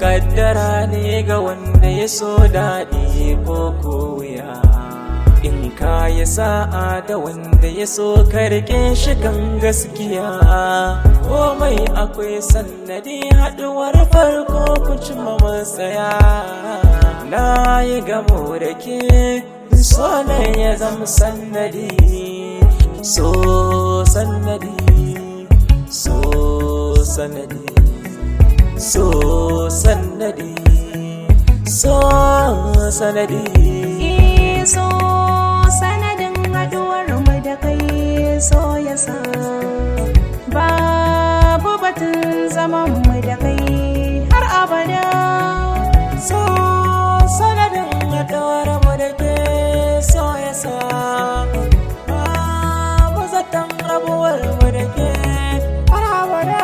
kaddara ne ga wanda ya so daɗi ko wuya. In ka yi sa'a da wanda ya so karke shi kan gaskiya. Komai akwai sannadi haɗuwar farko ku cimma matsaya. Na yi gamo da ke so ne ya zama sannadi. So sannadi, so sannadi, so sannadi, so sannadi. So sanadin haduwar mu da kai so ya sa babu batun zaman mu da kai har abada. So sanadin haduwar mu da ke so ya sa babu zaton rabuwar mu da ke har abada.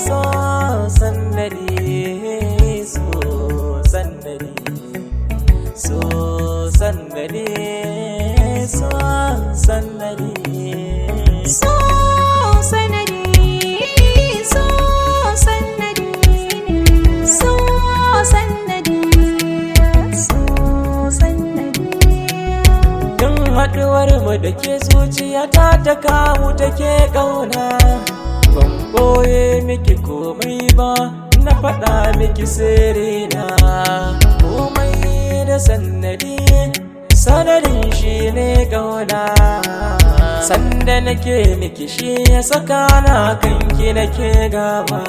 So sannadi, so sannadi, so sanadi, so sanadi, so sanadi, so sanadi. Tun haɗuwar mu da ke zuciyata ta kamu take ƙauna. Ban ɓoye miki komai ba, na faɗa miki sirrina. Komai da sannadi, sanadin shi ne ƙauna. Sanda nake miki shi ya saka na kanki nake gaba.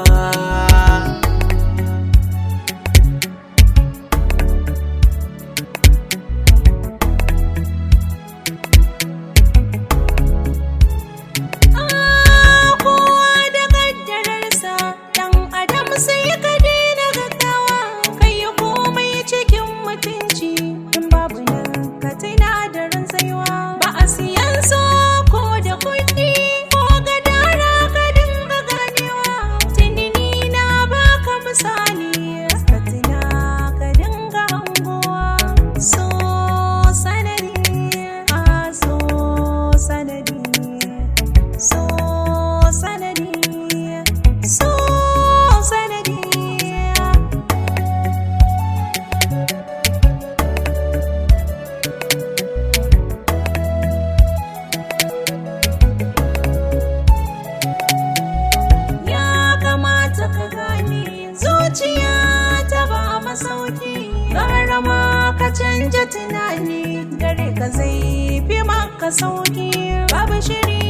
Garama ka canja tunani, gare ka zai fi maka sauki. Babu shiri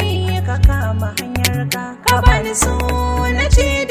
ka kama hanyar ka bani so na ce